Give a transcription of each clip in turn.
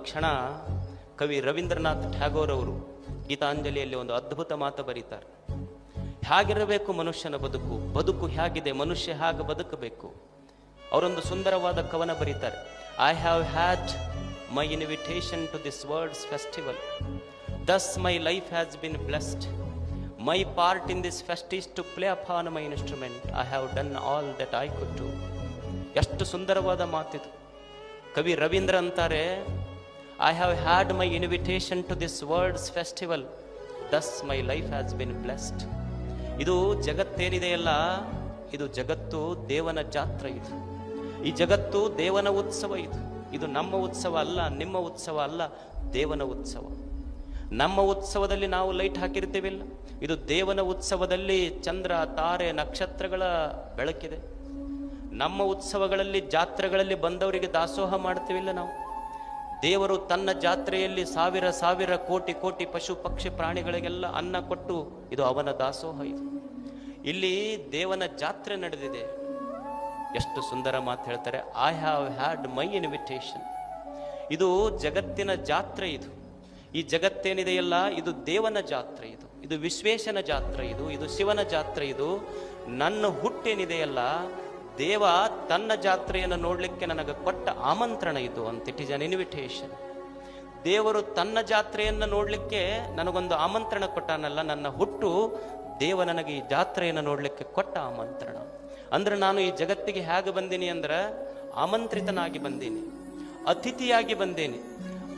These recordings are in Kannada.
ಕ್ಷಣ ಕವಿ ರವೀಂದ್ರನಾಥ್ ಟ್ಯಾಗೋರ್ ಅವರು ಗೀತಾಂಜಲಿಯಲ್ಲಿ ಒಂದು ಅದ್ಭುತ ಮಾತು ಬರೀತಾರೆ. ಹೇಗಿರಬೇಕು ಮನುಷ್ಯನ ಬದುಕು, ಬದುಕು ಹೇಗಿದೆ, ಮನುಷ್ಯ ಹೇಗೆ ಬದುಕಬೇಕು. ಅವರೊಂದು ಸುಂದರವಾದ ಕವನ ಬರೀತಾರೆ. I have had my invitation to this world's festival, thus my life has been blessed. My part in this fest is to play upon my instrument. I have done all that I could do. ಎಷ್ಟು ಸುಂದರವಾದ ಮಾತಿದು. ಕವಿ ರವೀಂದ್ರ ಅಂತಾರೆ, I have had my invitation to this world's festival, thus my life has been blessed. ಇದು ಜಗತ್ತೇನಿದೆಯಲ್ಲ, ಇದು ಜಗತ್ತು ದೇವನ ಜಾತ್ರೆ. ಈ ಜಗತ್ತು ದೇವನ ಉತ್ಸವ. ಇದು ನಮ್ಮ ಉತ್ಸವ ಅಲ್ಲ, ನಿಮ್ಮ ಉತ್ಸವ ಅಲ್ಲ, ದೇವನ ಉತ್ಸವ. ನಮ್ಮ ಉತ್ಸವದಲ್ಲಿ ನಾವು ಲೈಟ್ ಹಾಕಿರ್ತೀವಿಲ್ಲ, ಇದು ದೇವನ ಉತ್ಸವದಲ್ಲಿ ಚಂದ್ರ ತಾರೆ ನಕ್ಷತ್ರಗಳ ಬೆಳಕಿದೆ. ನಮ್ಮ ಉತ್ಸವಗಳಲ್ಲಿ ಜಾತ್ರೆಗಳಲ್ಲಿ ಬಂದವರಿಗೆ ದಾಸೋಹ ಮಾಡ್ತೀವಿಲ್ಲ ನಾವು. ದೇವರು ತನ್ನ ಜಾತ್ರೆಯಲ್ಲಿ ಸಾವಿರ ಸಾವಿರ ಕೋಟಿ ಕೋಟಿ ಪಶು ಪಕ್ಷಿ ಪ್ರಾಣಿಗಳಿಗೆಲ್ಲ ಅನ್ನ ಕೊಟ್ಟು ಇದು ಅವನ ದಾಸೋಹ. ಇಲ್ಲಿ ದೇವನ ಜಾತ್ರೆ ನಡೆದಿದೆ. ಎಷ್ಟು ಸುಂದರ ಮಾತು ಹೇಳ್ತಾರೆ, I have had my invitation. ಇದು ಜಗತ್ತಿನ ಜಾತ್ರೆ. ಈ ಜಗತ್ತೇನಿದೆಯಲ್ಲ, ಇದು ದೇವನ ಜಾತ್ರೆ. ಇದು ವಿಶ್ವೇಶನ ಜಾತ್ರೆ. ಇದು ಶಿವನ ಜಾತ್ರೆ. ನನ್ನ ಹುಟ್ಟೇನಿದೆಯಲ್ಲ, ದೇವ ತನ್ನ ಜಾತ್ರೆಯನ್ನು ನೋಡ್ಲಿಕ್ಕೆ ನನಗೆ ಕೊಟ್ಟ ಆಮಂತ್ರಣ ಅಂತ. It is an invitation. ದೇವರು ತನ್ನ ಜಾತ್ರೆಯನ್ನು ನೋಡ್ಲಿಕ್ಕೆ ನನಗೊಂದು ಆಮಂತ್ರಣ ಕೊಟ್ಟಾನಲ್ಲ, ನನ್ನ ಹುಟ್ಟು ದೇವ ನನಗೆ ಈ ಜಾತ್ರೆಯನ್ನು ನೋಡ್ಲಿಕ್ಕೆ ಕೊಟ್ಟ ಆಮಂತ್ರಣ. ಅಂದ್ರೆ ನಾನು ಈ ಜಗತ್ತಿಗೆ ಹೇಗೆ ಬಂದೀನಿ ಅಂದ್ರೆ ಆಮಂತ್ರಿತನಾಗಿ ಬಂದೀನಿ, ಅತಿಥಿಯಾಗಿ ಬಂದೀನಿ.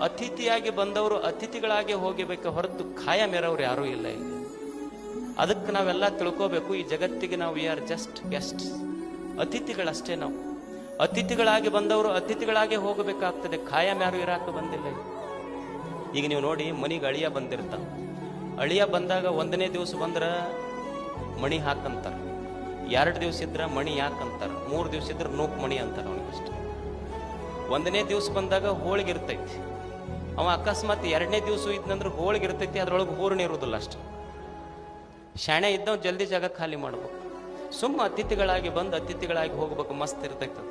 ಅತಿಥಿಯಾಗಿ ಬಂದವರು ಅತಿಥಿಗಳಾಗಿ ಹೋಗಬೇಕು ಹೊರತು ಖಾಯಂ ಇರೋರು ಯಾರೂ ಇಲ್ಲ ಇಲ್ಲಿ. ಅದಕ್ಕೆ ನಾವೆಲ್ಲ ತಿಳ್ಕೋಬೇಕು, ಈ ಜಗತ್ತಿಗೆ ನಾವು ವಿ ಆರ್ ಜಸ್ಟ್ ಗೆಸ್ಟ್, ಅತಿಥಿಗಳಷ್ಟೇ. ನಾವು ಅತಿಥಿಗಳಾಗಿ ಬಂದವರು ಅತಿಥಿಗಳಾಗಿ ಹೋಗಬೇಕಾಗ್ತದೆ, ಖಾಯಂ ಯಾರು ಇರಾಕ ಬಂದಿಲ್ಲ. ಈಗ ನೀವು ನೋಡಿ, ಮನೆಗೆ ಅಳಿಯ ಬಂದಿರ್ತಾನ. ಅಳಿಯ ಬಂದಾಗ 1ನೇ ದಿವಸ ಬಂದ್ರೆ ಮಣಿ ಹಾಕಂತಾರ, 2 ದಿವಸ ಇದ್ರೆ ಮಣಿ ಯಾಕಂತಾರ, 3 ದಿವಸ ಇದ್ರೆ ನೂಕ್ ಮಣಿ ಅಂತಾರ ಅವನಿಗಷ್ಟೆ. 1ನೇ ದಿವಸ ಬಂದಾಗ ಹೋಳಿಗೆ ಇರ್ತೈತಿ. ಅವ ಅಕಸ್ಮಾತ್ 2ನೇ ದಿವಸ ಇದ್ನಂದ್ರೆ ಹೋಳಿಗೆ ಇರ್ತೈತಿ, ಅದ್ರೊಳಗೆ ಹೂರ್ಣ ಇರುವುದಿಲ್ಲ ಅಷ್ಟು. ಶಾಣೆ ಇದ್ದವ್ ಜಲ್ದಿ ಜಾಗ ಖಾಲಿ ಮಾಡ್ಬೇಕು. ಸುಮ್ಮ ಅತಿಥಿಗಳಾಗಿ ಬಂದು ಅತಿಥಿಗಳಾಗಿ ಹೋಗ್ಬೇಕು, ಮಸ್ತ್ ಇರ್ತೈತೆ.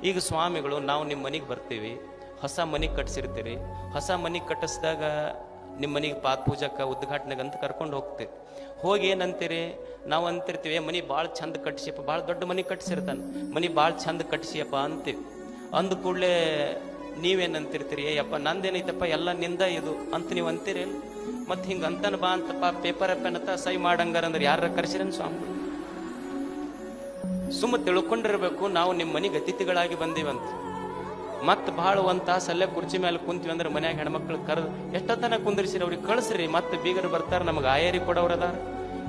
ಈಗ ಸ್ವಾಮಿಗಳು, ನಾವು ನಿಮ್ಮ ಮನೆಗೆ ಬರ್ತೀವಿ, ಹೊಸ ಮನೆಗೆ ಕಟ್ಸಿರ್ತೀರಿ. ಹೊಸ ಮನೆಗೆ ಕಟ್ಟಿಸಿದಾಗ ನಿಮ್ಮ ಮನೆಗೆ ಪಾದ ಪೂಜಕ್ಕೆ ಉದ್ಘಾಟನೆಗೆ ಅಂತ ಕರ್ಕೊಂಡು ಹೋಗ್ತೀವಿ. ಹೋಗಿ ಏನಂತೀರಿ, ನಾವು ಅಂತಿರ್ತೀವಿ, ಮನೆ ಭಾಳ ಚಂದ ಕಟ್ಸಿಯಪ್ಪ, ಭಾಳ ದೊಡ್ಡ ಮನೆ ಕಟ್ಸಿರ್ತಾನೆ, ಮನೆ ಭಾಳ ಚಂದ ಕಟ್ಸಿಯಪ್ಪ ಅಂತೀವಿ. ಅಂದ ಕೂಡಲೇ ನೀವೇನಂತಿರ್ತೀರಿ, ಅಯ್ಯಪ್ಪ ನಂದೇನೈತಪ್ಪ ಎಲ್ಲ ನಿಂದ ಇದು ಅಂತ ನೀವು ಅಂತೀರಿ. ಮತ್ತೆ ಹಿಂಗೆ ಅಂತಾನ ಬಾ ಅಂತಪ್ಪ ಪೇಪರ್ ಪೆನ್ ಅಂತ ಸೈ ಮಾಡಂಗಾರ ಅಂದ್ರೆ ಯಾರ ಕರ್ಸಿರನ್ ಸ್ವಾಮಿ? ಸುಮ್ಮ ತಿಳ್ಕೊಂಡಿರ್ಬೇಕು, ನಾವು ನಿಮ್ಮ ಮನೆಗೆ ಅತಿಥಿಗಳಾಗಿ ಬಂದೀವಂತ. ಮತ್ತೆ ಭಾಳ 1 ತಾಸು ಅಲ್ಲೇ ಕುರ್ಚಿ ಮೇಲೆ ಕುಂತೀವಿ ಅಂದ್ರೆ ಮನ್ಯಾಗ ಹೆಣ್ಮಕ್ಳು ಕರೆದು ಎಷ್ಟೊತ್ತನ ಕುಂದಿರ್ಸಿರಿ, ಅವ್ರಿಗೆ ಕಳಿಸ್ರಿ. ಮತ್ತೆ ಬೀಗರು ಬರ್ತಾರೆ, ನಮ್ಗೆ ಆಯರಿ ಕೊಡೋರದಾರ,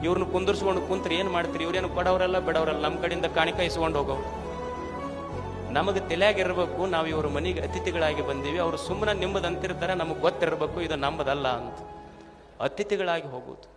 ಇವ್ರನ್ನ ಕುಂದಿರ್ಸ್ಕೊಂಡು ಕುಂತ್ರಿ ಏನು ಮಾಡ್ತೀರಿ? ಇವ್ರೇನು ಕೊಡೋರಲ್ಲ ಬಿಡೋರಲ್ಲ, ನಮ್ಮ ಕಡೆಯಿಂದ ಕಾಣಿಕೆ ಇಸ್ಕೊಂಡು ಹೋಗೋರು. ನಮಗೆ ತಲೆಯಾಗಿರ್ಬೇಕು, ನಾವು ಇವ್ರ ಮನೆಗೆ ಅತಿಥಿಗಳಾಗಿ ಬಂದೀವಿ, ಅವರು ಸುಮ್ಮನೆ ನಿಮ್ಮದು ಅಂತಿರ್ತಾರೆ, ನಮಗೆ ಗೊತ್ತಿರಬೇಕು ಇದು ನಮ್ಮದಲ್ಲ ಅಂತ. ಅತಿಥಿಗಳಾಗಿ ಹೋಗೋದು.